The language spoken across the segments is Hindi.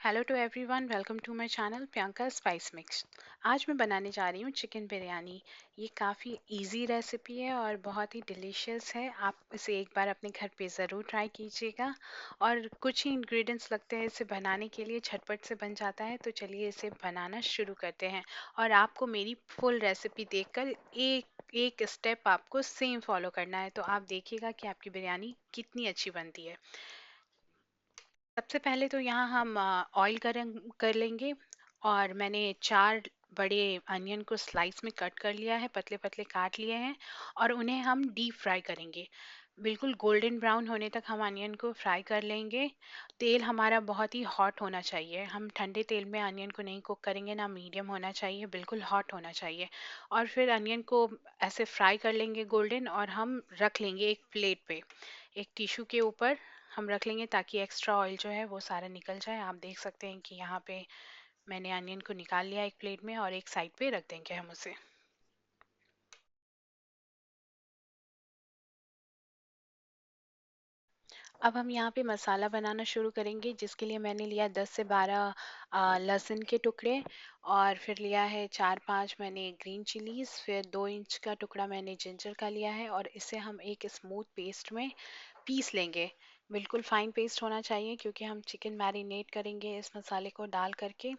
Hello to everyone, welcome to my channel Priyanka spice mix. आज मैं बनाने जा रही हूँ चिकन बिरयानी। ये काफ़ी इजी रेसिपी है और बहुत ही डिलीशियस है। आप इसे एक बार अपने घर पे ज़रूर ट्राई कीजिएगा। और कुछ ही इंग्रेडिएंट्स लगते हैं इसे बनाने के लिए, झटपट से बन जाता है। तो चलिए इसे बनाना शुरू करते हैं। और आपको मेरी फुल रेसिपी देखकर एक एक स्टेप आपको सेम फॉलो करना है, तो आप देखिएगा कि आपकी बिरयानी कितनी अच्छी बनती है। सबसे पहले तो यहाँ हम ऑयल गरम कर लेंगे। और मैंने 4 बड़े अनियन को स्लाइस में कट कर लिया है, पतले पतले काट लिए हैं। और उन्हें हम डीप फ्राई करेंगे। बिल्कुल गोल्डन ब्राउन होने तक हम अनियन को फ्राई कर लेंगे। तेल हमारा बहुत ही हॉट होना चाहिए। हम ठंडे तेल में अनियन को नहीं कुक करेंगे ना, मीडियम होना चाहिए, बिल्कुल हॉट होना चाहिए। और फिर अनियन को ऐसे फ्राई कर लेंगे गोल्डन, और हम रख लेंगे एक प्लेट पे। एक टिश्यू के ऊपर हम रख लेंगे ताकि एक्स्ट्रा ऑयल जो है वो सारा निकल जाए। आप देख सकते हैं कि यहाँ पे मैंने अनियन को निकाल लिया एक प्लेट में, और एक साइड पे रख देंगे हम उसे। अब हम यहाँ पे मसाला बनाना शुरू करेंगे, जिसके लिए मैंने लिया 10 से 12 लहसुन के टुकड़े। और फिर लिया है 4-5 मैंने ग्रीन चिलीज, फिर 2 इंच का टुकड़ा मैंने जिंजर का लिया है। और इसे हम एक स्मूथ पेस्ट में पीस लेंगे। बिल्कुल फाइन पेस्ट होना चाहिए, क्योंकि हम चिकन मैरिनेट करेंगे इस मसाले को डाल करके।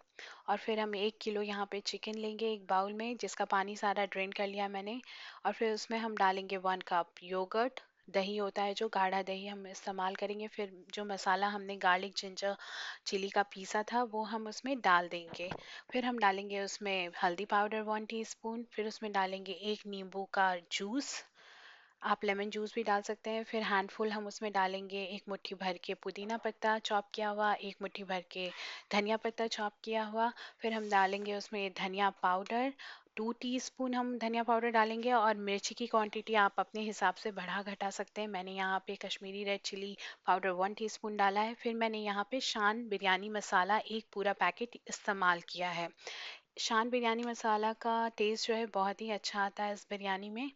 और फिर हम 1 किलो यहाँ पे चिकन लेंगे एक बाउल में, जिसका पानी सारा ड्रेन कर लिया मैंने। और फिर उसमें हम डालेंगे 1 कप योगर्ट। दही होता है जो गाढ़ा दही हम इस्तेमाल करेंगे। फिर जो मसाला हमने गार्लिक जिंजर चिली का पीसा था वो हम उसमें डाल देंगे। फिर हम डालेंगे उसमें हल्दी पाउडर 1 टीस्पून। फिर उसमें डालेंगे एक नींबू का जूस। आप लेमन जूस भी डाल सकते हैं। फिर हैंडफुल हम उसमें डालेंगे एक मुट्ठी भर के पुदीना पत्ता चॉप किया हुआ, एक मुट्ठी भर के धनिया पत्ता चॉप किया हुआ। फिर हम डालेंगे उसमें धनिया पाउडर, 2 टीस्पून हम धनिया पाउडर डालेंगे। और मिर्ची की क्वांटिटी आप अपने हिसाब से बढ़ा घटा सकते हैं। मैंने यहाँ पे Kashmiri red chilli powder 1 teaspoon डाला है। फिर मैंने यहाँ पे शान बिरयानी मसाला एक पूरा पैकेट इस्तेमाल किया है। शान बिरयानी मसाला का टेस्ट जो है बहुत ही अच्छा आता है इस बिरयानी में।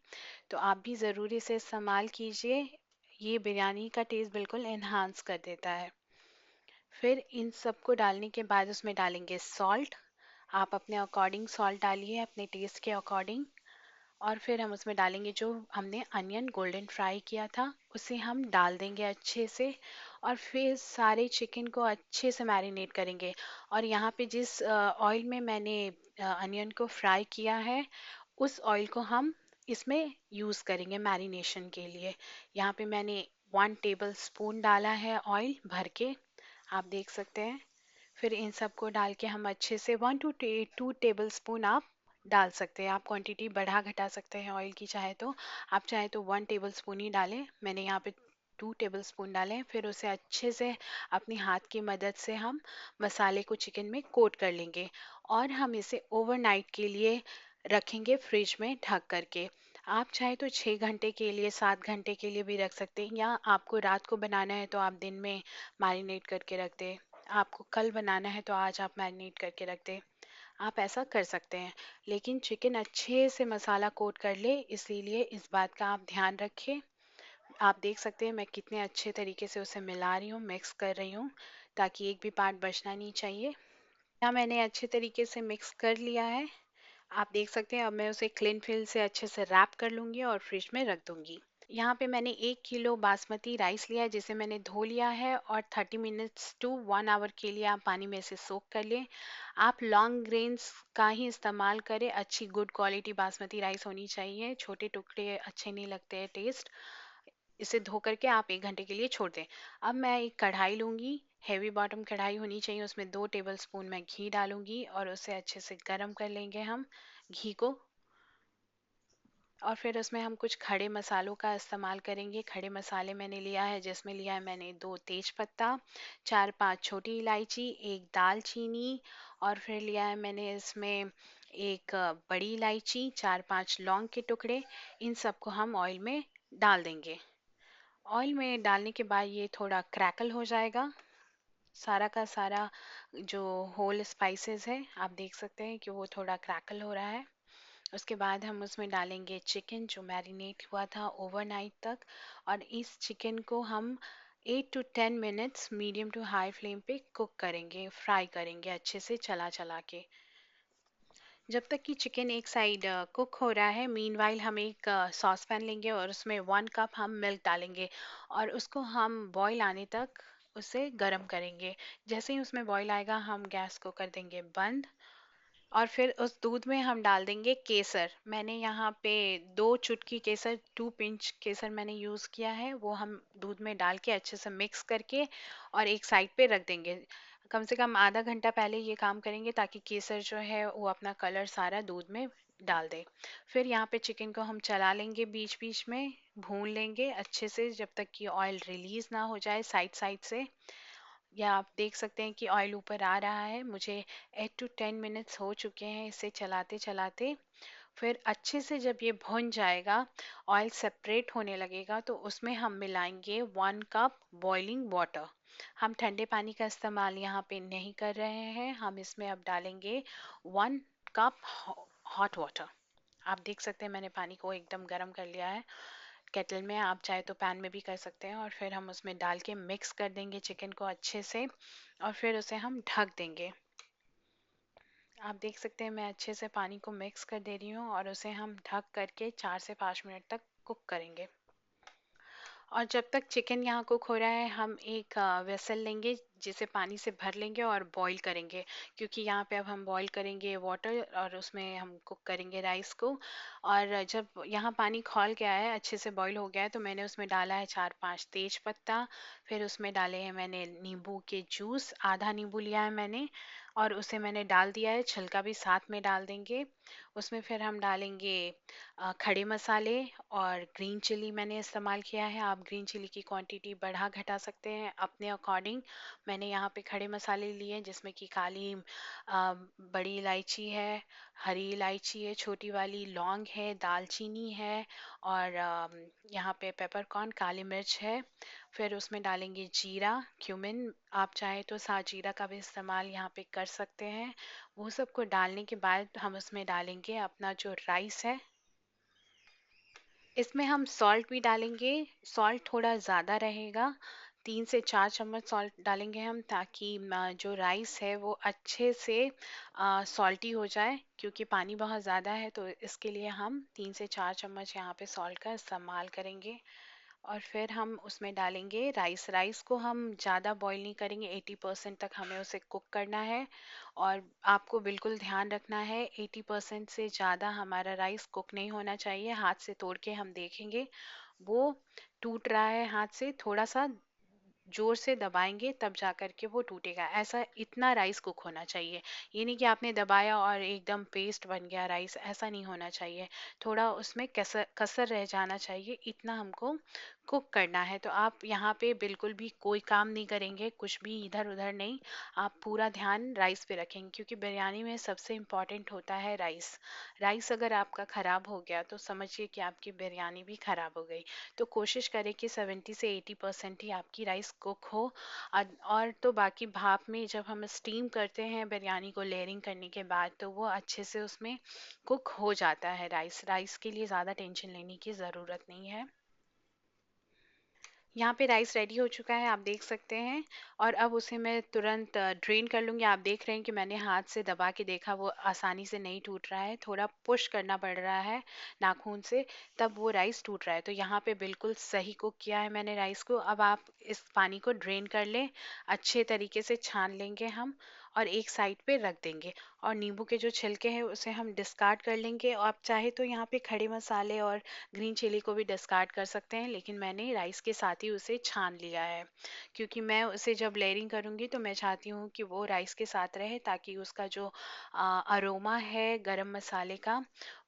तो आप भी ज़रूर इसे इस्तेमाल कीजिए। ये बिरयानी का टेस्ट बिल्कुल इन्हांस कर देता है। फिर इन सबको डालने के बाद उसमें डालेंगे सॉल्ट। आप अपने अकॉर्डिंग सॉल्ट डालिए, अपने टेस्ट के अकॉर्डिंग। और फिर हम उसमें डालेंगे जो हमने अनियन गोल्डन फ्राई किया था, उसे हम डाल देंगे अच्छे से। और फिर सारे चिकन को अच्छे से मैरिनेट करेंगे। और यहाँ पे जिस ऑयल में मैंने अनियन को फ्राई किया है, उस ऑयल को हम इसमें यूज़ करेंगे मैरिनेशन के लिए। यहाँ पे मैंने 1 टेबल स्पून डाला है ऑयल भर के, आप देख सकते हैं। फिर इन सबको डाल के हम अच्छे से 1 to 2 टेबल स्पून आप डाल सकते हैं। आप क्वांटिटी बढ़ा घटा सकते हैं ऑयल की, चाहे तो आप चाहे तो 1 टेबल स्पून ही डालें। मैंने यहाँ पे 2 टेबल स्पून डाले हैं। फिर उसे अच्छे से अपनी हाथ की मदद से हम मसाले को चिकन में कोट कर लेंगे। और हम इसे ओवरनाइट के लिए रखेंगे फ्रिज में ढक करके। आप चाहे तो 6 घंटे के लिए, 7 घंटे के लिए भी रख सकते हैं। या आपको रात को बनाना है तो आप दिन में मैरिनेट करके रख दें। आपको कल बनाना है तो आज आप मैरिनेट करके रख दें। आप ऐसा कर सकते हैं। लेकिन चिकन अच्छे से मसाला कोट कर ले, इसीलिए इस बात का आप ध्यान रखें। आप देख सकते हैं मैं कितने अच्छे तरीके से उसे मिला रही हूँ, मिक्स कर रही हूँ, ताकि एक भी पार्ट बचना नहीं चाहिए। या मैंने अच्छे तरीके से मिक्स कर लिया है। आप देख सकते हैं। अब मैं उसे क्लीन फिल से अच्छे से रैप कर लूँगी और फ्रिज में रख दूँगी। यहाँ पे मैंने 1 किलो बासमती राइस लिया है, जिसे मैंने धो लिया है। और 30 मिनट्स टू 1 आवर के लिए आप पानी में इसे सोक कर लें। आप लॉन्ग ग्रेन्स का ही इस्तेमाल करें। अच्छी गुड क्वालिटी बासमती राइस होनी चाहिए, छोटे टुकड़े अच्छे नहीं लगते हैं टेस्ट। इसे धो करके आप 1 घंटे के लिए छोड़ दें। अब मैं एक कढ़ाई लूँगी, हेवी बॉटम कढ़ाई होनी चाहिए। उसमें 2 टेबल स्पून मैं घी डालूंगी, और उसे अच्छे से गर्म कर लेंगे हम घी को। और फिर उसमें हम कुछ खड़े मसालों का इस्तेमाल करेंगे। खड़े मसाले मैंने लिया है, जिसमें लिया है मैंने 2 तेज पत्ता, 4-5 छोटी इलायची, एक दालचीनी। और फिर लिया है मैंने इसमें एक बड़ी इलायची, 4-5 लौंग के टुकड़े। इन सबको हम ऑयल में डाल देंगे। ऑयल में डालने के बाद ये थोड़ा क्रैकल हो जाएगा। सारा का सारा जो होल स्पाइसेस है, आप देख सकते हैं कि वो थोड़ा क्रैकल हो रहा है। उसके बाद हम उसमें डालेंगे चिकन जो मैरिनेट हुआ था ओवरनाइट तक। और इस चिकन को हम 8 to 10 minutes medium to high flame पे कुक करेंगे, फ्राई करेंगे अच्छे से चला चला के। जब तक कि चिकन एक साइड कुक हो रहा है, मीनवाइल हम एक सॉस पैन लेंगे और उसमें 1 कप हम मिल्क डालेंगे और उसको हम बॉईल आने तक उसे गर्म करेंगे। जैसे ही उसमें बॉईल आएगा हम गैस को कर देंगे बंद और फिर उस दूध में हम डाल देंगे केसर। मैंने यहाँ पे 2 चुटकी केसर, 2 पिंच केसर मैंने यूज़ किया है। वो हम दूध में डाल के अच्छे से मिक्स करके और एक साइड पे रख देंगे। कम से कम आधा घंटा पहले ये काम करेंगे ताकि केसर जो है वो अपना कलर सारा दूध में डाल दे। फिर यहाँ पे चिकन को हम चला लेंगे, बीच बीच में भून लेंगे अच्छे से जब तक कि ऑयल रिलीज ना हो जाए साइड साइड से। या आप देख सकते हैं कि ऑयल ऊपर आ रहा है। मुझे 8 to 10 मिनट्स हो चुके हैं इसे चलाते चलाते। फिर अच्छे से जब ये भुन जाएगा, ऑयल सेपरेट होने लगेगा, तो उसमें हम मिलाएंगे 1 कप बॉइलिंग वाटर। हम ठंडे पानी का इस्तेमाल यहाँ पे नहीं कर रहे हैं, हम इसमें अब डालेंगे 1 कप हॉट वाटर। आप देख सकते हैं मैंने पानी को एकदम गर्म कर लिया है केटल में। आप चाहे तो पैन में भी कर सकते हैं और फिर हम उसमें डाल के मिक्स कर देंगे चिकन को अच्छे से और फिर उसे हम ढक देंगे। आप देख सकते हैं मैं अच्छे से पानी को मिक्स कर दे रही हूँ और उसे हम ढक करके 4 से 5 मिनट तक कुक करेंगे। और जब तक चिकन यहाँ कुक हो रहा है, हम एक वेसल लेंगे जिसे पानी से भर लेंगे और बॉईल करेंगे, क्योंकि यहाँ पे अब हम बॉईल करेंगे वाटर और उसमें हम कुक करेंगे राइस को। और जब यहाँ पानी खौल गया है, अच्छे से बॉईल हो गया है, तो मैंने उसमें डाला है 4-5 तेज पत्ता। फिर उसमें डाले हैं मैंने नींबू के जूस, आधा नींबू लिया है मैंने और उसे मैंने डाल दिया है, छिलका भी साथ में डाल देंगे। उसमें फिर हम डालेंगे खड़े मसाले और ग्रीन चिली मैंने इस्तेमाल किया है। आप ग्रीन चिली की क्वांटिटी बढ़ा घटा सकते हैं अपने अकॉर्डिंग। मैंने यहाँ पे खड़े मसाले लिए हैं जिसमें कि काली बड़ी इलायची है, हरी इलायची है छोटी वाली, लौंग है, दालचीनी है और यहाँ पे पेपरकॉर्न काली मिर्च है। फिर उसमें डालेंगे जीरा, क्यूमिन। आप चाहे तो साजीरा का भी इस्तेमाल यहाँ पे कर सकते हैं। वो सबको डालने के बाद हम उसमें डालेंगे अपना जो राइस है। इसमें हम सॉल्ट भी डालेंगे, सॉल्ट थोड़ा ज़्यादा रहेगा, 3 से 4 चम्मच सॉल्ट डालेंगे हम, ताकि जो राइस है वो अच्छे से सॉल्टी हो जाए, क्योंकि पानी बहुत ज़्यादा है, तो इसके लिए हम 3 से 4 चम्मच यहाँ पे सॉल्ट का इस्तेमाल करेंगे। और फिर हम उसमें डालेंगे राइस। राइस को हम ज़्यादा बॉईल नहीं करेंगे, 80% तक हमें उसे कुक करना है। और आपको बिल्कुल ध्यान रखना है, 80% से ज़्यादा हमारा राइस कुक नहीं होना चाहिए। हाथ से तोड़ के हम देखेंगे वो टूट रहा है, हाथ से थोड़ा सा जोर से दबाएंगे तब जा कर के वो टूटेगा। ऐसा इतना राइस कुक होना चाहिए। ये नहीं कि आपने दबाया और एकदम पेस्ट बन गया राइस, ऐसा नहीं होना चाहिए। थोड़ा उसमें कसर कसर रह जाना चाहिए, इतना हमको कुक करना है। तो आप यहाँ पे बिल्कुल भी कोई काम नहीं करेंगे, कुछ भी इधर उधर नहीं। आप पूरा ध्यान राइस पे रखेंगे, क्योंकि बिरयानी में सबसे इम्पोर्टेंट होता है राइस। राइस अगर आपका ख़राब हो गया तो समझिए कि आपकी बिरयानी भी ख़राब हो गई। तो कोशिश करें कि 70 से 80% ही आपकी राइस कुक हो। और तो बाकी भाप में जब हम स्टीम करते हैं बिरयानी को लेयरिंग करने के बाद, तो वो अच्छे से उसमें कुक हो जाता है राइस। राइस के लिए ज़्यादा टेंशन लेने की ज़रूरत नहीं है। यहाँ पे राइस रेडी हो चुका है, आप देख सकते हैं। और अब उसे मैं तुरंत ड्रेन कर लूँगी। आप देख रहे हैं कि मैंने हाथ से दबा के देखा, वो आसानी से नहीं टूट रहा है, थोड़ा पुश करना पड़ रहा है नाखून से, तब वो राइस टूट रहा है। तो यहाँ पे बिल्कुल सही कुक किया है मैंने राइस को। अब आप इस पानी को ड्रेन कर लें, अच्छे तरीके से छान लेंगे हम और एक साइड पे रख देंगे। और नींबू के जो छिलके हैं उसे हम डिस्कार्ड कर लेंगे। और आप चाहे तो यहाँ पे खड़े मसाले और ग्रीन चिली को भी डिस्कार्ड कर सकते हैं, लेकिन मैंने राइस के साथ ही उसे छान लिया है, क्योंकि मैं उसे जब लेयरिंग करूँगी तो मैं चाहती हूँ कि वो राइस के साथ रहे, ताकि उसका जो अरोमा है गरम मसाले का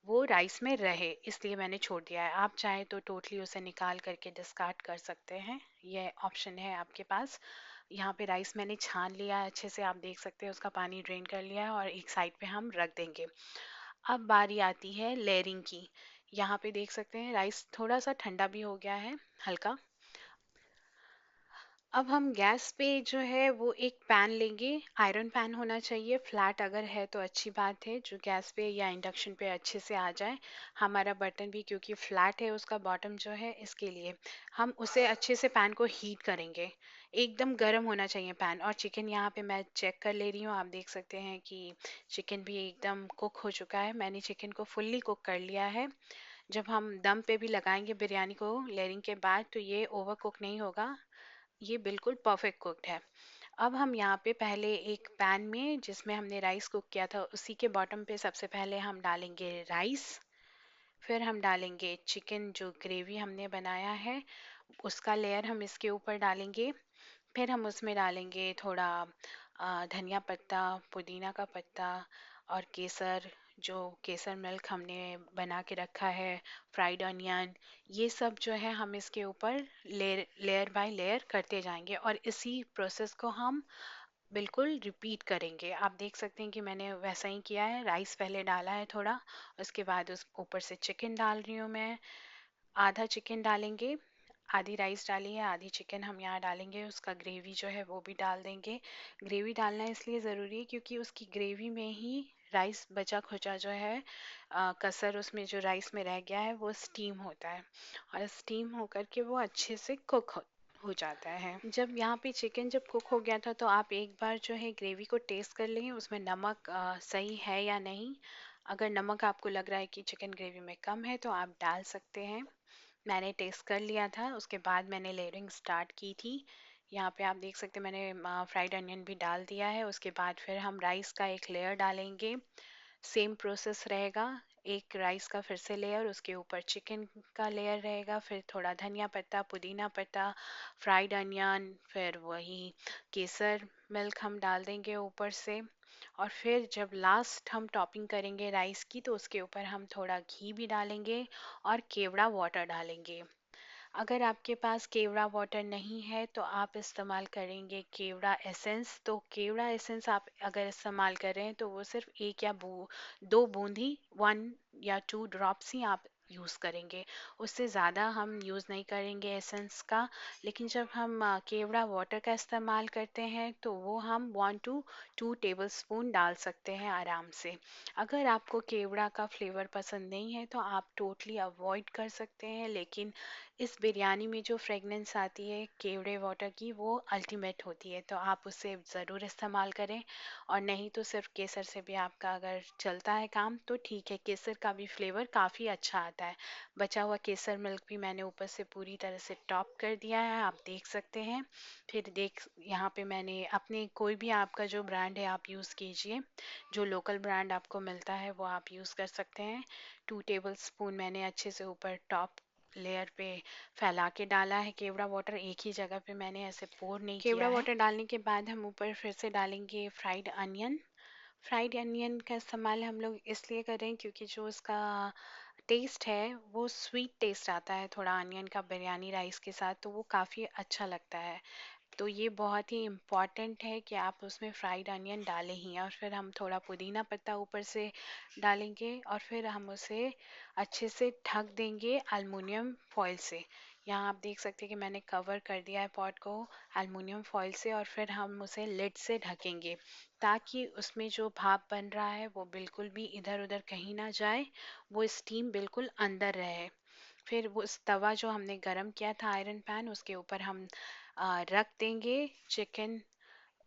वो राइस में रहे, इसलिए मैंने छोड़ दिया है। आप चाहें तो टोटली उसे निकाल करके डिस्कार्ड कर सकते हैं, ये ऑप्शन है आपके पास। यहाँ पे राइस मैंने छान लिया है अच्छे से, आप देख सकते हैं उसका पानी ड्रेन कर लिया है और एक साइड पे हम रख देंगे। अब बारी आती है लेयरिंग की। यहाँ पे देख सकते हैं राइस थोड़ा सा ठंडा भी हो गया है, हल्का। अब हम गैस पे जो है वो एक पैन लेंगे। आयरन पैन होना चाहिए, फ्लैट अगर है तो अच्छी बात है, जो गैस पे या इंडक्शन पे अच्छे से आ जाए। हमारा बर्तन भी क्योंकि फ्लैट है उसका बॉटम जो है, इसके लिए हम उसे अच्छे से पैन को हीट करेंगे। एकदम गर्म होना चाहिए पैन। और चिकन यहाँ पे मैं चेक कर ले रही हूँ, आप देख सकते हैं कि चिकन भी एकदम कुक हो चुका है। मैंने चिकन को फुल्ली कुक कर लिया है। जब हम दम पे भी लगाएंगे बिरयानी को लेयरिंग के बाद, तो ये ओवर कुक नहीं होगा, ये बिल्कुल परफेक्ट कुक्ड है। अब हम यहाँ पे पहले एक पैन में जिसमें हमने राइस कुक किया था, उसी के बॉटम पे सबसे पहले हम डालेंगे राइस। फिर हम डालेंगे चिकन, जो ग्रेवी हमने बनाया है उसका लेयर हम इसके ऊपर डालेंगे। फिर हम उसमें डालेंगे थोड़ा धनिया पत्ता, पुदीना का पत्ता और केसर, जो केसर मिल्क हमने बना के रखा है, फ्राइड अनियन, ये सब जो है हम इसके ऊपर लेयर लेयर बाय लेयर करते जाएंगे और इसी प्रोसेस को हम बिल्कुल रिपीट करेंगे। आप देख सकते हैं कि मैंने वैसा ही किया है। राइस पहले डाला है थोड़ा, उसके बाद उस ऊपर से चिकन डाल रही हूँ मैं। आधा चिकन डालेंगे, आधी राइस डाली है, आधी चिकन हम यहाँ डालेंगे। उसका ग्रेवी जो है वो भी डाल देंगे। ग्रेवी डालना इसलिए ज़रूरी है क्योंकि उसकी ग्रेवी में ही राइस बचा खुचा जो है, कसर उसमें जो राइस में रह गया है वो स्टीम होता है, और स्टीम होकर के वो अच्छे से कुक हो जाता है। जब यहाँ पे चिकन जब कुक हो गया था, तो आप एक बार जो है ग्रेवी को टेस्ट कर लें उसमें नमक सही है या नहीं। अगर नमक आपको लग रहा है कि चिकन ग्रेवी में कम है तो आप डाल सकते हैं। मैंने टेस्ट कर लिया था, उसके बाद मैंने लेयरिंग स्टार्ट की थी। यहाँ पे आप देख सकते हैं मैंने फ्राइड अनियन भी डाल दिया है। उसके बाद फिर हम राइस का एक लेयर डालेंगे। सेम प्रोसेस रहेगा, एक राइस का फिर से लेयर, उसके ऊपर चिकन का लेयर रहेगा, फिर थोड़ा धनिया पत्ता, पुदीना पत्ता, फ्राइड अनियन, फिर वही केसर मिल्क हम डाल देंगे ऊपर से। और फिर जब लास्ट हम टॉपिंग करेंगे राइस की, तो उसके ऊपर हम थोड़ा घी भी डालेंगे और केवड़ा वाटर डालेंगे। अगर आपके पास केवड़ा वाटर नहीं है तो आप इस्तेमाल करेंगे केवड़ा एसेंस। तो केवड़ा एसेंस आप अगर इस्तेमाल कर रहे हैं तो वो सिर्फ एक या दो बूंद ही, 1 या 2 ड्रॉप्स ही आप यूज़ करेंगे, उससे ज़्यादा हम यूज़ नहीं करेंगे एसेंस का। लेकिन जब हम केवड़ा वाटर का इस्तेमाल करते हैं तो वो हम 1 to 2 टेबल स्पून डाल सकते हैं आराम से। अगर आपको केवड़ा का फ्लेवर पसंद नहीं है तो आप टोटली अवॉइड कर सकते हैं, लेकिन इस बिरयानी में जो फ्रेगनेंस आती है केवड़े वाटर की वो अल्टीमेट होती है, तो आप उसे ज़रूर इस्तेमाल करें। और नहीं तो सिर्फ केसर से भी आपका अगर चलता है काम तो ठीक है, केसर का भी फ्लेवर काफ़ी अच्छा आता है। बचा हुआ केसर मिल्क भी मैंने ऊपर से पूरी तरह से टॉप कर दिया है, आप देख सकते हैं। फिर देख यहाँ पे मैंने अपने कोई भी आपका जो ब्रांड है आप यूज़ कीजिए, जो लोकल ब्रांड आपको मिलता है वो आप यूज़ कर सकते हैं। 2 टेबल स्पून मैंने अच्छे से ऊपर टॉप लेयर पे फैला के डाला है केवड़ा वाटर, एक ही जगह पे मैंने ऐसे पोर नहीं किया है। केवड़ा वाटर डालने के बाद हम ऊपर फिर से डालेंगे फ्राइड अनियन। फ्राइड अनियन का इस्तेमाल हम लोग इसलिए करें क्योंकि जो उसका टेस्ट है वो स्वीट टेस्ट आता है थोड़ा अनियन का बिरयानी राइस के साथ, तो वो काफ़ी अच्छा लगता है। तो ये बहुत ही इम्पॉर्टेंट है कि आप उसमें फ्राइड अनियन डालें ही। और फिर हम थोड़ा पुदीना पत्ता ऊपर से डालेंगे और फिर हम उसे अच्छे से ढक देंगे अल्मुनियम फॉइल से। यहाँ आप देख सकते हैं कि मैंने कवर कर दिया है पॉट को अल्मुनियम फॉइल से, और फिर हम उसे लिड से ढकेंगे ताकि उसमें जो भाप बन रहा है वो बिल्कुल भी इधर उधर कहीं ना जाए, वो स्टीम बिल्कुल अंदर रहे। फिर वो उस तवा जो हमने गरम किया था आयरन पैन, उसके ऊपर हम रख देंगे चिकन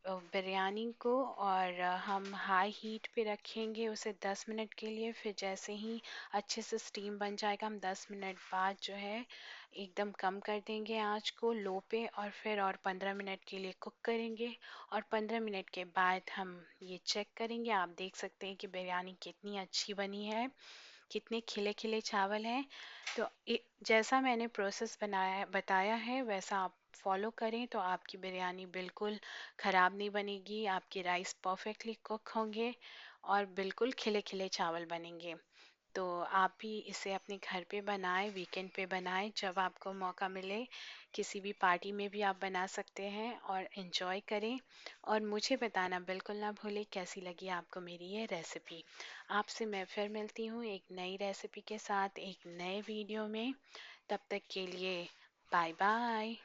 बिरयानी को, और हम हाई हीट पे रखेंगे उसे 10 मिनट के लिए। फिर जैसे ही अच्छे से स्टीम बन जाएगा, हम 10 मिनट बाद जो है एकदम कम कर देंगे आंच को लो पे, और फिर और 15 मिनट के लिए कुक करेंगे। और 15 मिनट के बाद हम ये चेक करेंगे, आप देख सकते हैं कि बिरयानी कितनी अच्छी बनी है, कितने खिले खिले चावल हैं। तो जैसा मैंने प्रोसेस बनाया बताया है वैसा आप फॉलो करें तो आपकी बिरयानी बिल्कुल ख़राब नहीं बनेगी, आपके राइस परफेक्टली कुक होंगे और बिल्कुल खिले खिले चावल बनेंगे। तो आप भी इसे अपने घर पे बनाएं, वीकेंड पे बनाएं, जब आपको मौका मिले किसी भी पार्टी में भी आप बना सकते हैं और इन्जॉय करें। और मुझे बताना बिल्कुल ना भूलें कैसी लगी आपको मेरी ये रेसिपी। आपसे मैं फिर मिलती हूँ एक नई रेसिपी के साथ एक नए वीडियो में। तब तक के लिए बाय बाय।